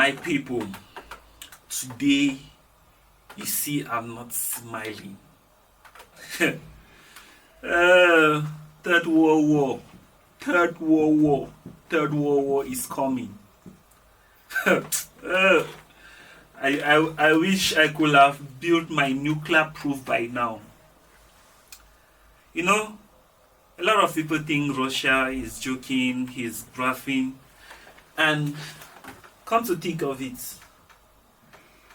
My people, today you see I'm not smiling. Third World War. Third World War. Third World War is coming. I wish I could have built my nuclear proof by now. You know, a lot of people think Russia is joking, he's bluffing, and come to think of it,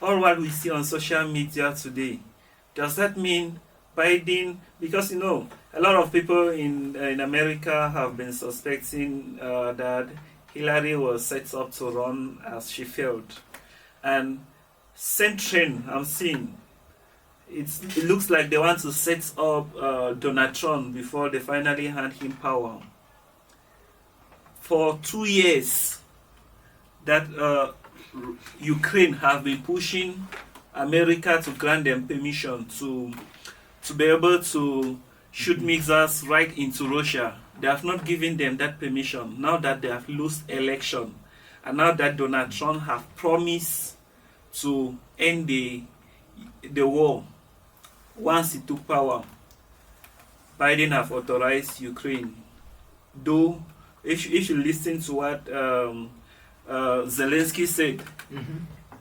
all what we see on social media today, does that mean Biden, because you know, a lot of people in America have been suspecting that Hillary was set up to run as she failed. And same trend I'm seeing. It looks like they want to set up Donald Trump before they finally hand him power. For 2 years, that Ukraine have been pushing America to grant them permission to be able to shoot missiles right into Russia. They have not given them that permission now that they have lost election, and now that Donald Trump have promised to end the war once he took power. Biden have authorized Ukraine. Though, if you listen to what Zelensky said,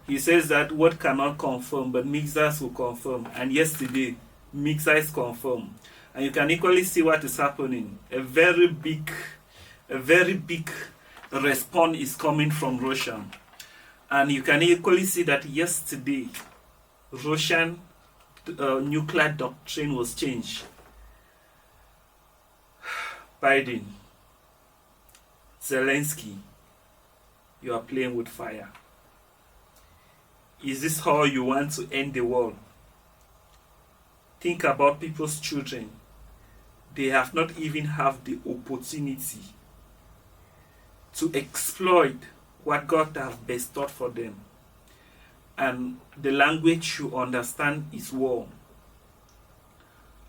he says that what cannot confirm, but missiles will confirm. And yesterday, missiles confirm. And you can equally see what is happening. A very big response is coming from Russia. And you can equally see that yesterday, Russian nuclear doctrine was changed. Biden, Zelensky, you are playing with fire. Is this how you want to end the world? Think about people's children. They have not even have the opportunity to exploit what God has bestowed for them. And the language you understand is war.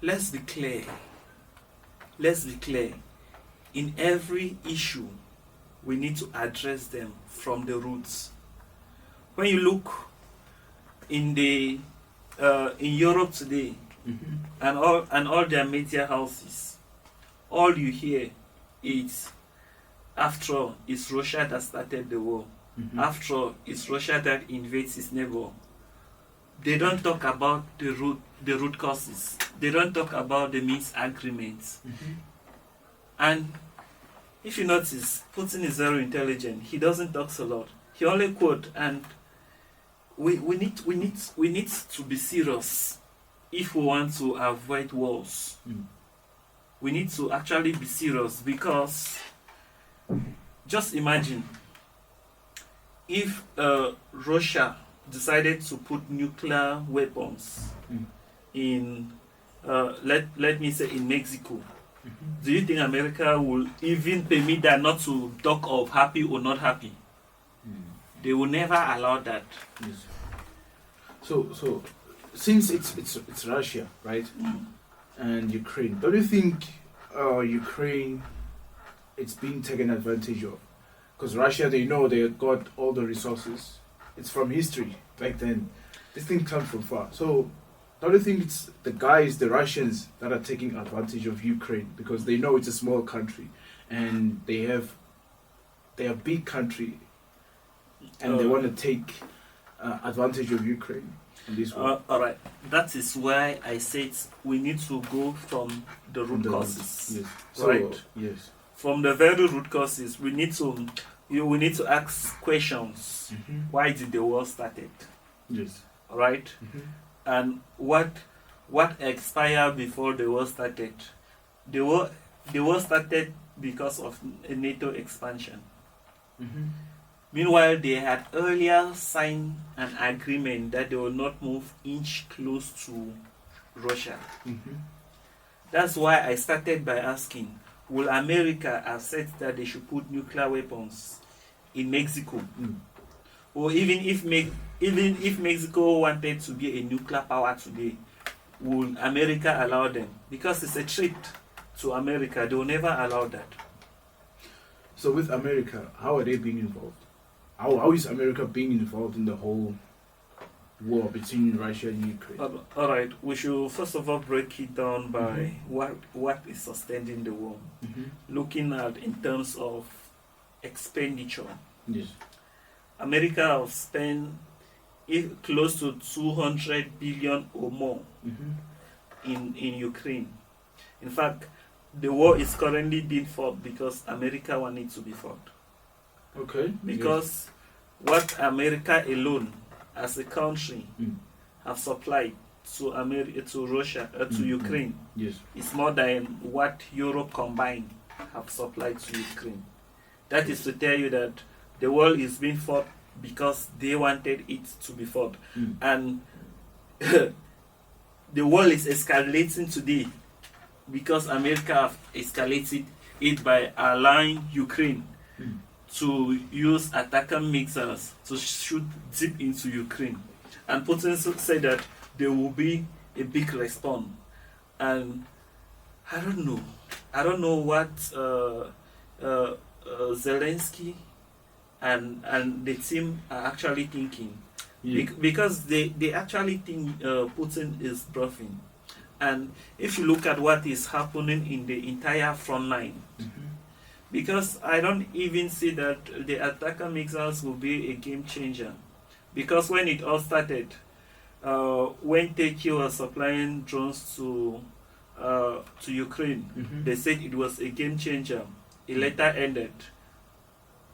Let's be clear. Let's be clear. In every issue, we need to address them from the roots. When you look in Europe today, and all their media houses, all you hear is, after all, it's Russia that started the war. After all, it's Russia that invades its neighbor. They don't talk about the root causes. They don't talk about the misagreements. And if you notice, Putin is very intelligent. He doesn't talk a lot. He only quote, and we need to be serious if we want to avoid wars. We need to actually be serious, because just imagine if Russia decided to put nuclear weapons in, let me say, in Mexico. Do you think America will even permit that, not to talk of happy or not happy? They will never allow that. Yes. So since it's Russia, right, and Ukraine, don't you think Ukraine, it's being taken advantage of? Because Russia, they know they got all the resources. It's from history back then. This thing comes from far. So don't you think it's the Russians that are taking advantage of Ukraine, because they know it's a small country and they are a big country, and they want to take advantage of Ukraine in this way? All right. That is why I said we need to go from the root causes. Yes. Right. So, yes. From the very root causes, we need to ask questions. Why did the war started? Yes. All right. And what expired before the war started? The war started because of a NATO expansion. Meanwhile, they had earlier signed an agreement that they will not move inch close to Russia. That's why I started by asking, will America accept that they should put nuclear weapons in Mexico? Or even if Mexico wanted to be a nuclear power today, will America allow them? Because it's a threat to America. They will never allow that. So with America, how are they being involved? How is America being involved in the whole war between Russia and Ukraine? All right, we should first of all break it down by what is sustaining the war. Looking at in terms of expenditure, Yes. America have spent close to 200 billion or more in Ukraine. In fact, the war is currently being fought because America wants it to be fought. Okay. Because what America alone, as a country, have supplied to Russia, to Ukraine, Yes. is more than what Europe combined have supplied to Ukraine. That is to tell you that the war is being fought because they wanted it to be fought. And the war is escalating today because America have escalated it by allowing Ukraine to use attacker missiles to shoot deep into Ukraine. And Putin said that there will be a big response. And I don't know what Zelensky and the team are actually thinking. Because they actually think Putin is bluffing. And if you look at what is happening in the entire front line, because I don't even see that the attacker missiles will be a game changer. Because when it all started, when Turkey was supplying drones to Ukraine, they said it was a game changer. It later ended.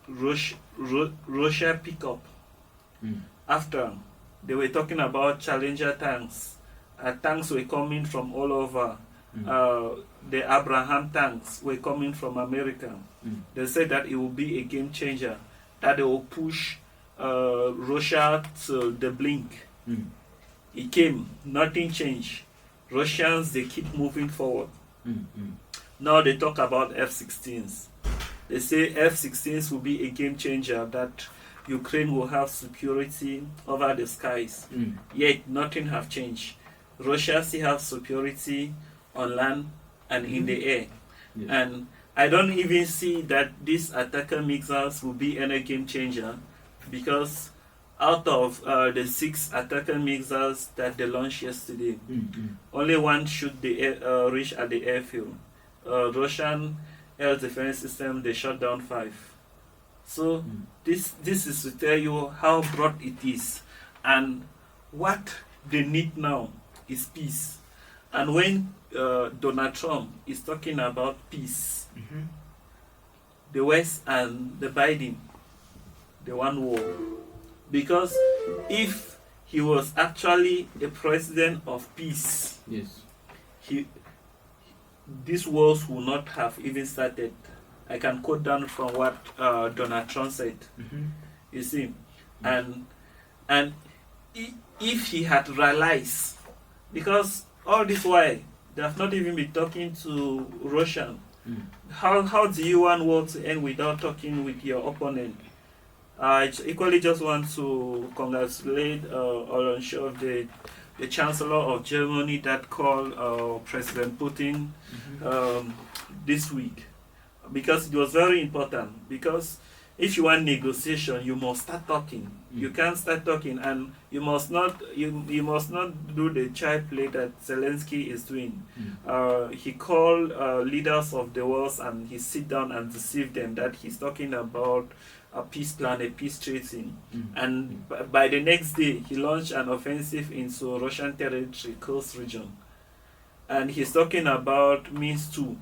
Russia picked up. After, they were talking about Challenger tanks. Tanks were coming from all over. The Abraham tanks were coming from America. They said that it will be a game changer, that they will push Russia to the brink. It came, nothing changed. Russians, they keep moving forward. Now they talk about F-16s. They say F-16s will be a game changer, that Ukraine will have security over the skies. Yet nothing have changed. Russia still have security on land and in the air. Yes. And I don't even see that these attacker missiles will be any game changer, because out of the 6 attacker missiles that they launched yesterday, only one should reach at the airfield. Russian air defense system, they shut down 5. So this is to tell you how broad it is, and what they need now is peace. And when Donald Trump is talking about peace, the West and the Biden, they want war. Because if he was actually a president of peace, Yes. these wars would not have even started. I can quote down from what Donald Trump said. You see, and if he had realized, because all this while they have not even been talking to Russian. How do you want war to end without talking with your opponent? I equally just want to congratulate or ensure the Chancellor of Germany that called President Putin this week, because it was very important. Because if you want negotiation, you must start talking. You can't start talking, and you must not do the child play that Zelensky is doing. He called leaders of the world and he sit down and deceive them that he's talking about a peace plan, a peace treaty. And by the next day, he launched an offensive into Russian territory, Kursk region. And he's talking about means too.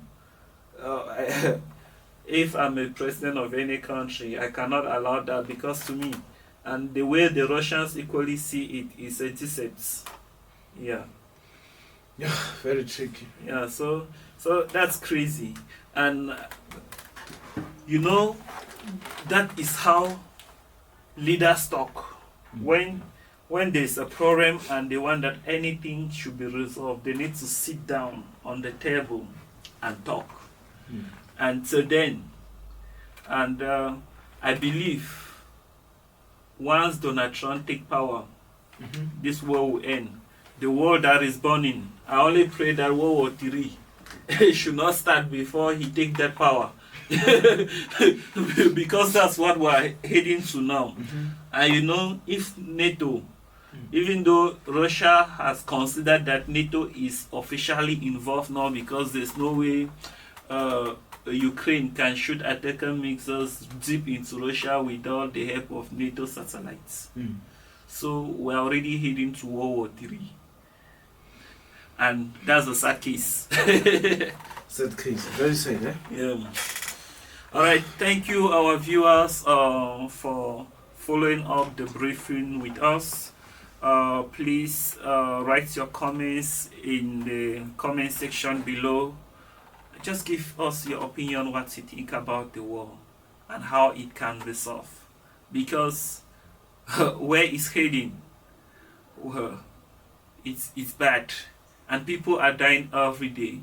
If I'm a president of any country, I cannot allow that, because to me, and the way the Russians equally see it, is a deception. Yeah. Yeah, very tricky. Yeah, so that's crazy. And you know, that is how leaders talk. When there's a problem and they want that anything should be resolved, they need to sit down on the table and talk. And so then, and I believe once Donald Trump take power, this war will end. The war that is burning, I only pray that World War III should not start before he take that power. because that's what we're heading to now. And you know, if NATO, even though Russia has considered that NATO is officially involved now because there's no way Ukraine can shoot attacker missiles deep into Russia without the help of NATO satellites. So we're already heading to World War III. And that's a sad case. Sad case. Very sad, eh? Yeah. Alright, thank you our viewers for following up the briefing with us. Please write your comments in the comment section below. Just give us your opinion, what you think about the war and how it can be solved. Because where it's heading, well, it's bad. And people are dying every day.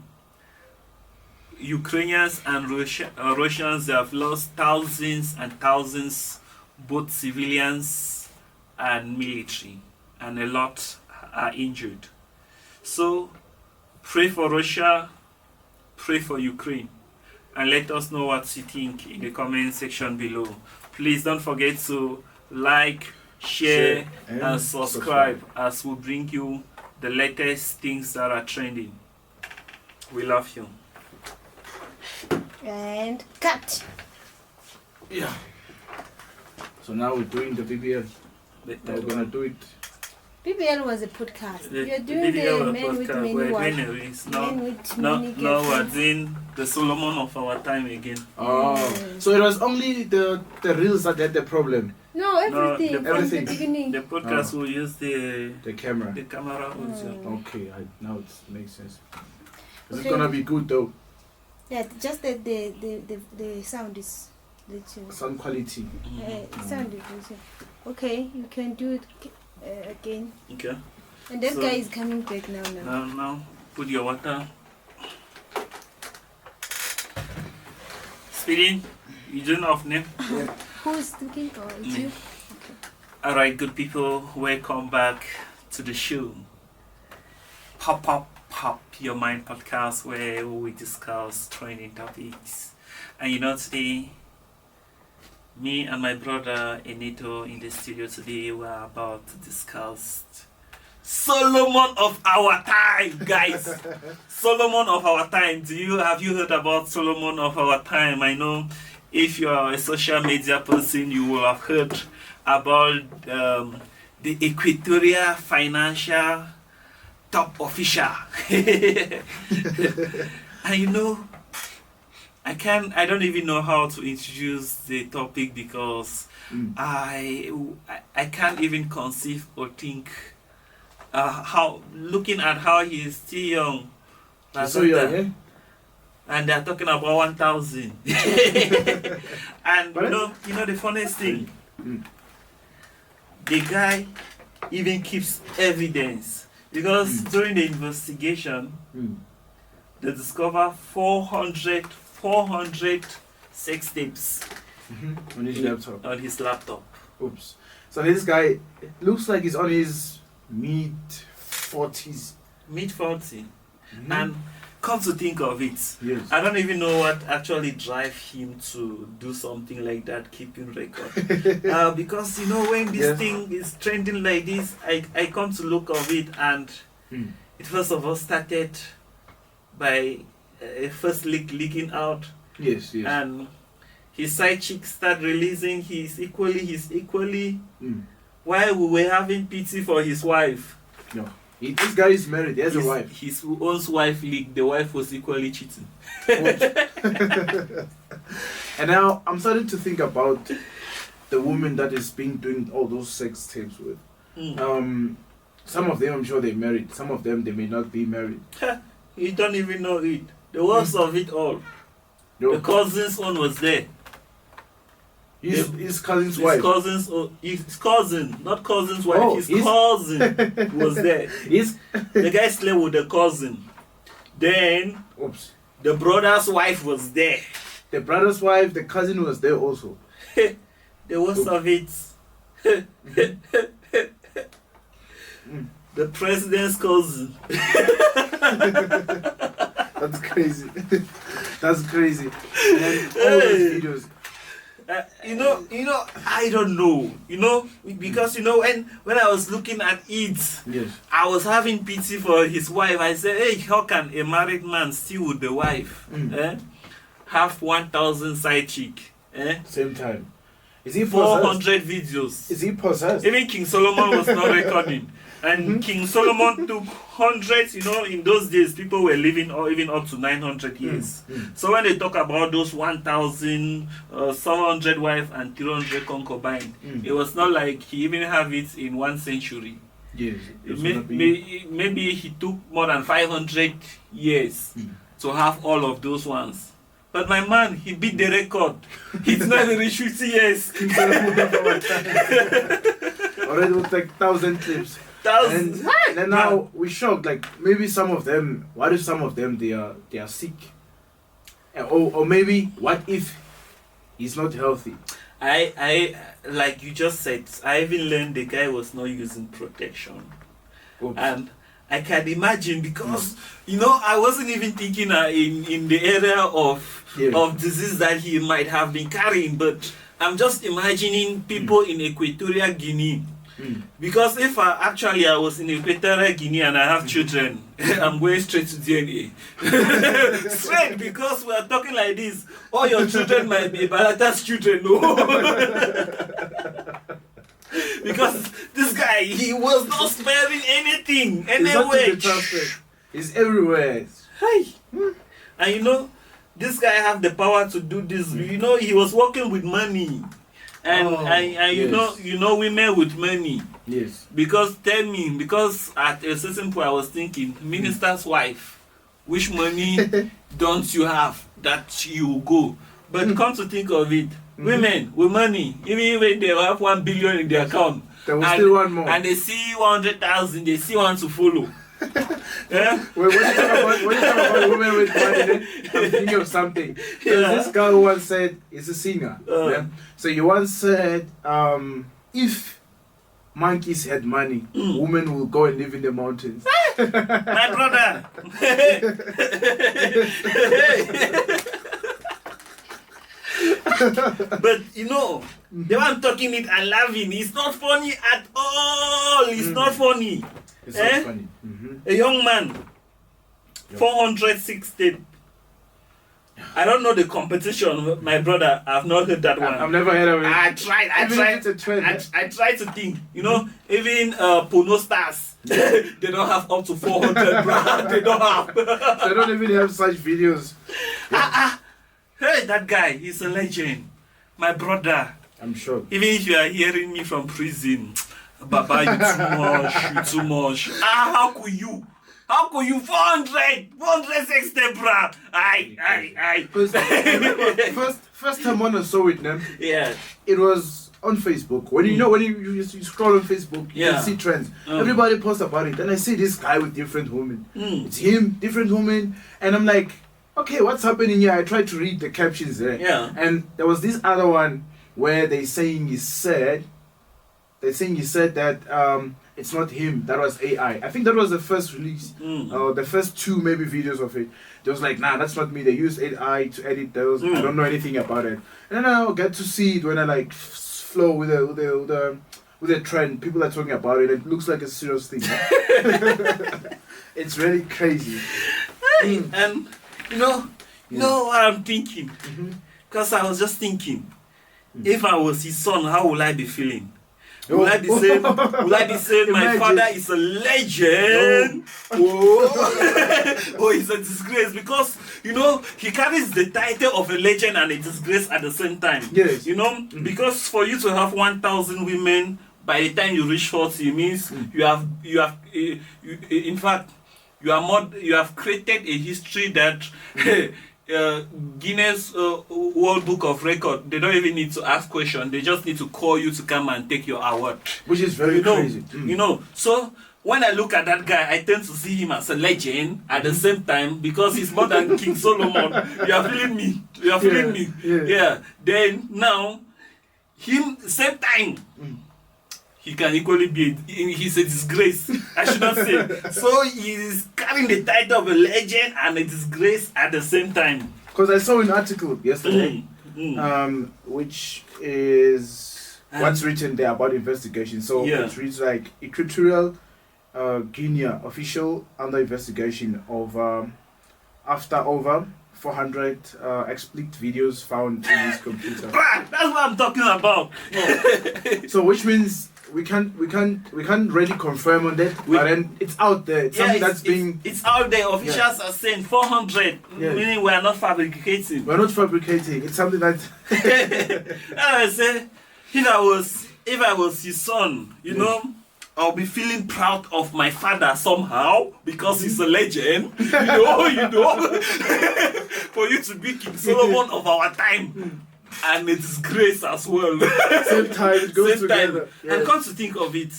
Ukrainians and Russians have lost thousands and thousands, both civilians and military, and a lot are injured. So pray for Russia, pray for Ukraine, and let us know what you think in the comment section below. Please don't forget to like, share and subscribe as we bring you the latest things that are trending. We love you. And cut. Yeah. So now we're doing the BBL. We're gonna do it. BBL was a podcast. You're doing BBL the men with many we're wives. doing it. Men with Now many we're girlfriends. doing the Solomon of our time again. Oh, so it was only the reels that had the problem. No, everything from everything. the beginning. The podcast will use the camera. camera also. Okay, now it makes sense. It's Okay. gonna be good though. Yeah, just that the sound is little. Sound quality. Sound is little. Okay, you can do it again. Okay. And that So- guy is coming back now. Now put your water. Speeding, you don't off name. Who's talking? Or it's you? Alright, good people, welcome back to the show. Pop Your Mind podcast, where we discuss trending topics. And you know, today, me and my brother Enito in the studio today, we're about to discuss Solomon of our time, guys. Solomon of our time. Have you heard about Solomon of our time? I know if you are a social media person, you will have heard about the Equatorial Financial Top Official. And you know, I don't even know how to introduce the topic because I can't even conceive or think looking at how he is still young. So young, eh? And they're talking about 1,000. And you know the funniest thing, the guy even keeps evidence because during the investigation, they discover 400 sex tapes On his laptop. on his laptop. Oops. So this guy looks like he's on his mid-40s. Mid-40. And come to think of it, Yes. I don't even know what actually drive him to do something like that, keeping record. Because you know, when this thing is trending like this, I come to look of it, and it first of all started by first leaking out, Yes. and his side chick start releasing his equally. While we were having pity for his wife. No. This guy is married. He has a wife. His own wife leaked. The wife was equally cheating. And now I'm starting to think about the woman that is doing all those sex tapes with. Some of them, I'm sure they're married. Some of them, they may not be married. You don't even know it. The worst of it all. No. The cousin's one was there. His cousin's His wife. his cousin, not cousin's wife. Oh, his his- cousin was there. His The guy slept with the cousin. Then Oops. the brother's wife was there. The brother's wife, the cousin was there also. The worst of it. The president's cousin. That's crazy. That's crazy. And all those videos. I don't know. Because when I was looking at it, Yes. I was having pity for his wife. I said, hey, how can a married man still with the wife? Have 1,000 side chick? Same time. Is he 400 videos. Is he possessed? Even King Solomon was not recording. And King Solomon took hundreds, in those days, people were living even up to 900 years. So when they talk about those 1,000, 700 wife and 300 concubine, it was not like he even have it in 1 century. Yes. Maybe he took more than 500 years to have all of those ones. But my man, he beat the record. He's not even reached 50 years. Already with like 1,000 clips. And then now we're shocked. Like maybe some of them. What if some of them they are sick? Or maybe what if he's not healthy? I like you just said. I even learned the guy was not using protection. Oops. And I can imagine because I wasn't even thinking in the area of disease that he might have been carrying, but I'm just imagining people in Equatorial Guinea. Because if I was in Equatorial Guinea and I have children, I'm going straight to DNA. Straight, because we are talking like this. All your children might be Balata's children, no? Because this guy, he was not sparing anything, anyway. He's everywhere. Hi. And this guy have the power to do this. He was working with money. And women with money. Yes. Because at a certain point I was thinking, minister's wife, which money don't you have that you go? But come to think of it, women with money, even when they have 1 billion in their account, there was still one more. And they see 100,000, they see one to follow. When you talk about women with money, I'm thinking of something. There's this guy who once said, he's a singer. So you once said, if monkeys had money, women will go and live in the mountains. My brother. But the one talking it and laughing, it's not funny at all. It's not funny. It's not funny. A young man, 460. I don't know the competition, my brother. I've not heard that one. I've never heard of it. I tried. I tried to think. Even Puno stars, they don't have up to 400. Bro. They don't have. They don't even have such videos. Hey, that guy, he's a legend, my brother. I'm sure. Even if you are hearing me from prison, Baba, you too much. How could you? How could you 460, bruh? Aye. First time when I saw it, yeah, it was on Facebook. When you scroll on Facebook, you can see trends. Everybody posts about it, and I see this guy with different women. It's him, different women, and I'm like, okay, what's happening here? I tried to read the captions there, and there was this other one where they saying he said that it's not him, that was AI. I think that was the first release, the first 2 maybe videos of it. They was like, nah, that's not me. They used AI to edit those. I don't know anything about it. And then I get to see it when I flow with the trend. People are talking about it. It looks like a serious thing. It's really crazy. And you know what I'm thinking? Because I was just thinking, if I was his son, how would I be feeling? Will I be saying, my father is a legend? Oh, he's a disgrace, because he carries the title of a legend and a disgrace at the same time. Yes. Because for you to have 1,000 women by the time you reach 40, means you have in fact you have created a history that Guinness World Book of Record, they don't even need to ask questions. They just need to call you to come and take your award, which is very crazy. So when I look at that guy, I tend to see him as a legend at the same time, because he's more than King Solomon. You are feeling me. Yeah. Then now, him same time. He can equally be, he's a disgrace. I should not say. So he's carrying the title of a legend and a disgrace at the same time. because I saw an article yesterday, which is what's written there about investigation. So it reads like Equatorial Guinea official under investigation of after over 400 explicit videos found in his computer. That's what I'm talking about. So which means we can't really confirm on that, but then it's out there. It's something that's being... It's out there. Officials are saying 400, meaning we are not fabricating. We're not fabricating. It's something that... I say, if I was his son, you know, I'll be feeling proud of my father somehow because he's a legend. You know, for you to be King Solomon of our time. And it's grace as well. Same time, it goes together. Yes. And come to think of it,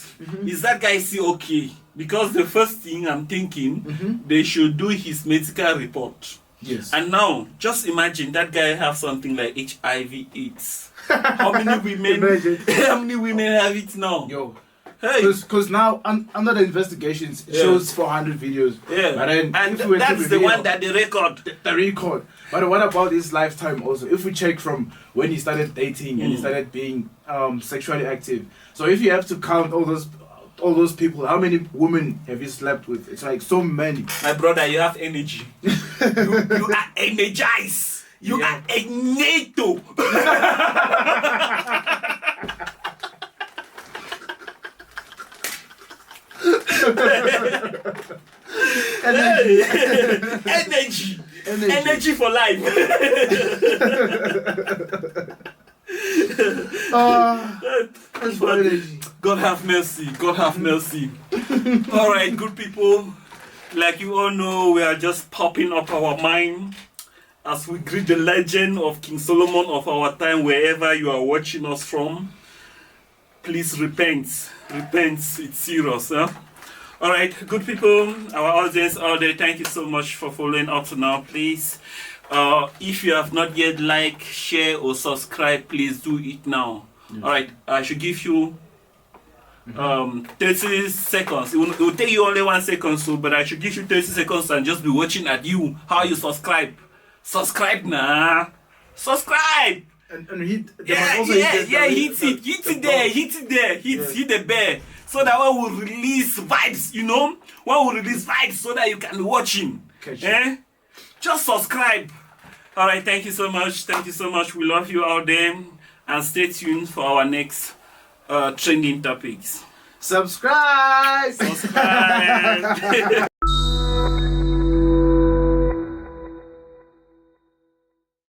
is that guy still okay? Because the first thing I'm thinking, they should do his medical report. Yes. And now, just imagine that guy have something like HIV/AIDS. How many women? How many women have it now? Yo. Hey. Because now under the investigations it shows 400 videos. Yeah. But then and that's the one that they record. The record. But what about his lifetime also? If we check from when he started dating and he started being sexually active. So if you have to count all those people, how many women have you slept with? It's like so many. My brother, you have energy. you are energized. You are a NATO. Energy for life. That's for energy. God have mercy. God have mercy. All right, good people. Like you all know, we are just popping up our mind as we greet the legend of King Solomon of our time, wherever you are watching us from. Please repent. Repent. It's serious, huh? All right, good people, our audience out there, thank you so much for following up to now. Please, if you have not yet like, share or subscribe, please do it now. All right, I should give you 30 seconds. It will take you only 1 second, so but I should give you 30 seconds and just be watching at you how you subscribe. Subscribe now. Subscribe. And hit. Hit the bell. So that one will release vibes, you know? One will release vibes so that you can be watching. Just subscribe. Alright, thank you so much. Thank you so much. We love you out there. And stay tuned for our next trending topics. Subscribe!